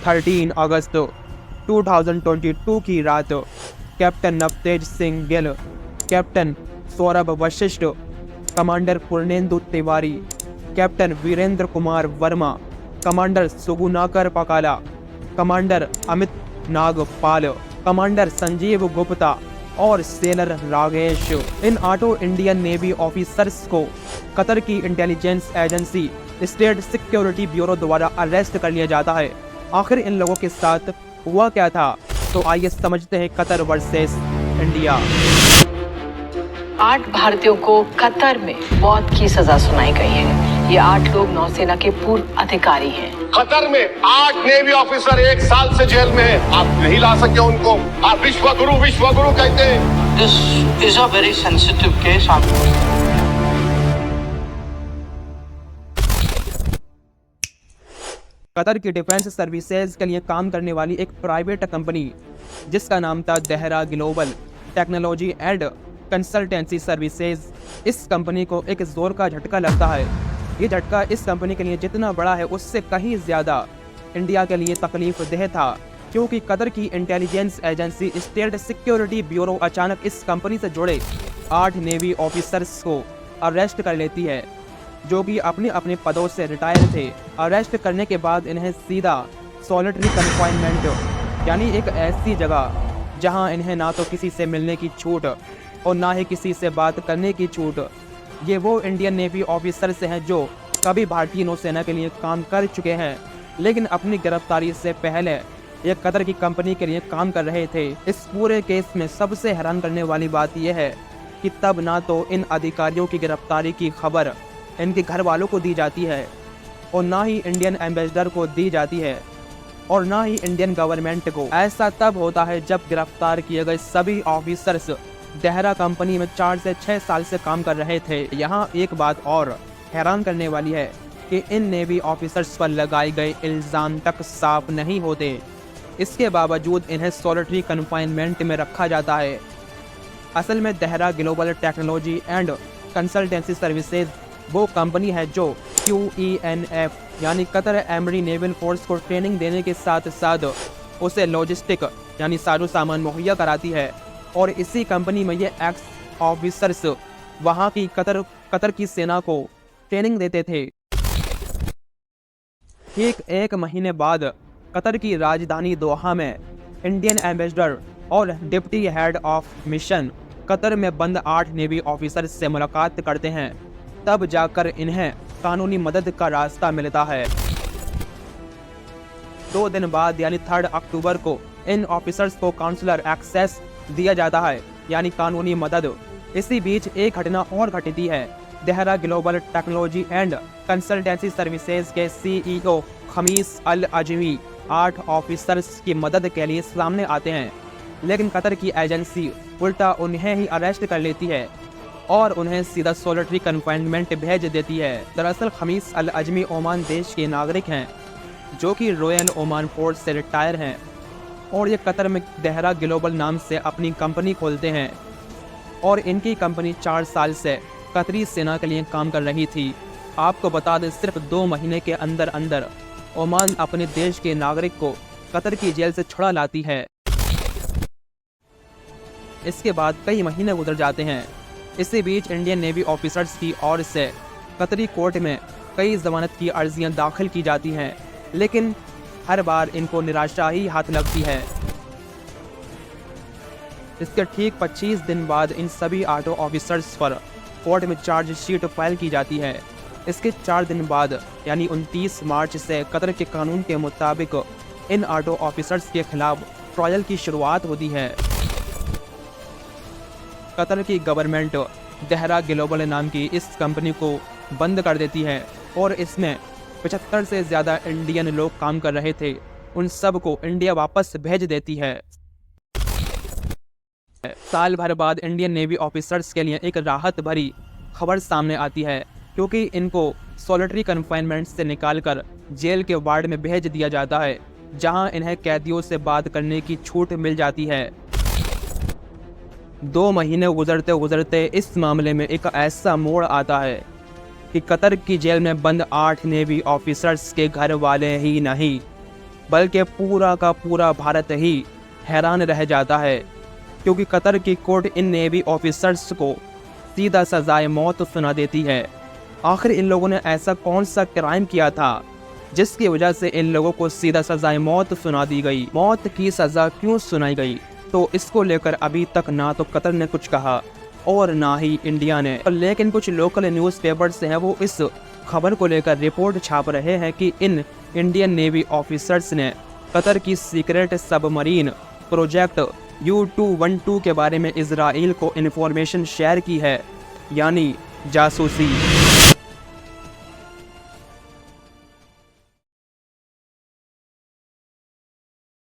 13 अगस्त 2022 की रात captain Navtej Singh Gill, captain Saurabh Vashisht, commander Purnendu Tiwari, captain Virendra Kumar Verma, commander Sugunakar Pakala, commander Amit Nagpal, commander Sanjeev Gupta और सेलर रागेश, इन 8 इंडियन नेवी ऑफिसर्स को कतर की intelligence agency state security bureau द्वारा अरेस्ट कर लिया जाता है। आखिर इन लोगों के साथ हुआ क्या था, तो आइए समझते हैं कतर वर्सेस इंडिया। 8 भारतीयों को कतर में मौत की सजा सुनाई गई है। ये 8 लोग नौसेना के पूर्व अधिकारी हैं। कतर में 8 नेवी ऑफिसर 1 साल से जेल में हैं। आप नहीं ला सके उनको। आप विश्वगुरु कहते हैं। This is a very sensitive case. Qatar की डिफेंस सर्विसेज के लिए काम करने वाली एक प्राइवेट कंपनी जिसका नाम था Dehra global technology and consultancy services, इस कंपनी को एक जोर का झटका लगता है। ये झटका इस कंपनी के लिए जितना बड़ा है उससे कहीं ज़्यादा इंडिया के लिए तकलीफ देह था, क्योंकि कतर की intelligence agency state security bureau अचानक इस कंपनी से जुड़े 8 नेवी ऑफिसर्स को अरेस्ट कर लेती है, जो कि अपने अपने पदों से रिटायर थे। अरेस्ट करने के बाद इन्हें सीधा सॉलिटरी कन्फाइनमेंट यानी एक ऐसी जगह जहां इन्हें ना तो किसी से मिलने की छूट और ना ही किसी से बात करने की छूट। ये वो इंडियन नेवी ऑफिसर्स हैं जो कभी भारतीय नौसेना के लिए काम कर चुके हैं, लेकिन अपनी गिरफ्तारी से पहले ये कतर की कंपनी के लिए काम कर रहे थे। इस पूरे केस में सबसे हैरान करने वाली बात यह है कि तब ना तो इन अधिकारियों की गिरफ्तारी की खबर इनके घर वालों को दी जाती है और ना ही इंडियन एम्बेसडर को दी जाती है और ना ही इंडियन गवर्नमेंट को। ऐसा तब होता है जब गिरफ्तार किए गए सभी ऑफिसर्स देहरा कंपनी में 4 से 6 साल से काम कर रहे थे। यहाँ एक बात और हैरान करने वाली है कि इन नेवी ऑफिसर्स पर लगाए गए इल्ज़ाम तक साफ नहीं होते, इसके बावजूद इन्हें सॉलिटरी कन्फाइनमेंट में रखा जाता है। असल में Dehra global technology and consultancy services वो कंपनी है जो QENF यानी कतर एमरी नेवल फोर्स को ट्रेनिंग देने के साथ साथ उसे लॉजिस्टिक यानी साजो सामान मुहैया कराती है, और इसी कंपनी में ये एक्स ऑफिसर्स वहाँ की कतर की सेना को ट्रेनिंग देते थे। ठीक 1 महीने बाद कतर की राजधानी दोहा में इंडियन एम्बेसडर और deputy head of mission Qatar में बंद 8 नेवी ऑफिसर्स से मुलाकात करते हैं। तब जाकर इन्हें कानूनी मदद का रास्ता मिलता है। 2 दिन बाद यानी 3 अक्टूबर को इन ऑफिसर्स को काउंसलर एक्सेस दिया जाता है यानी कानूनी मदद। इसी बीच एक घटना और घटती है। Dehra global technology and consultancy services के CEO खमीस अल अजमी 8 ऑफिसर्स की मदद के लिए सामने आते हैं, लेकिन कतर की एजेंसी उल्टा उन्हें ही अरेस्ट कर लेती है और उन्हें सीधा सॉलिटरी कन्फाइनमेंट भेज देती है। दरअसल खमीस अल अजमी ओमान देश के नागरिक हैं जो कि रॉयल ओमान फोर्स से रिटायर हैं, और ये कतर में देहरा ग्लोबल नाम से अपनी कंपनी खोलते हैं, और इनकी कंपनी 4 साल से कतरी सेना के लिए काम कर रही थी। आपको बता दें, सिर्फ 2 महीने के अंदर अंदर ओमान अपने देश के नागरिक को कतर की जेल से छुड़ा लाती है। इसके बाद कई महीने गुजर जाते हैं। इसी बीच इंडियन नेवी ऑफिसर्स की ओर से कतरी कोर्ट में कई जमानत की अर्जियां दाखिल की जाती हैं, लेकिन हर बार इनको निराशा ही हाथ लगती है। इसके ठीक 25 दिन बाद इन सभी 8 ऑफिसर्स पर कोर्ट में चार्जशीट फाइल की जाती है। इसके 4 दिन बाद यानी 29 मार्च से कतर के कानून के मुताबिक इन 8 ऑफिसर्स के खिलाफ ट्रायल की शुरुआत होती है। कतर की गवर्नमेंट देहरा ग्लोबल नाम की इस कंपनी को बंद कर देती है और इसमें 75 से ज़्यादा इंडियन लोग काम कर रहे थे, उन सब को इंडिया वापस भेज देती है। साल भर बाद इंडियन नेवी ऑफिसर्स के लिए एक राहत भरी खबर सामने आती है, क्योंकि इनको सॉलिटरी कन्फाइनमेंट से निकालकर जेल के वार्ड में भेज दिया जाता है, जहां इन्हें कैदियों से बात करने की छूट मिल जाती है। 2 महीने गुजरते गुजरते इस मामले में एक ऐसा मोड़ आता है कि कतर की जेल में बंद 8 नेवी ऑफिसर्स के घर वाले ही नहीं, बल्कि पूरा का पूरा भारत ही हैरान रह जाता है, क्योंकि कतर की कोर्ट इन नेवी ऑफिसर्स को सीधा सजाए मौत सुना देती है। आखिर इन लोगों ने ऐसा कौन सा क्राइम किया था जिसकी वजह से इन लोगों को सीधा सजाए मौत सुना दी गई? मौत की सज़ा क्यों सुनाई गई? तो इसको लेकर अभी तक ना तो कतर ने कुछ कहा और ना ही इंडिया ने, लेकिन कुछ लोकल न्यूज़पेपर्स हैं वो इस खबर को लेकर रिपोर्ट छाप रहे हैं कि इन इंडियन नेवी ऑफिसर्स ने कतर की सीक्रेट सबमरीन प्रोजेक्ट U-212 के बारे में इजराइल को इन्फॉर्मेशन शेयर की है, यानी जासूसी।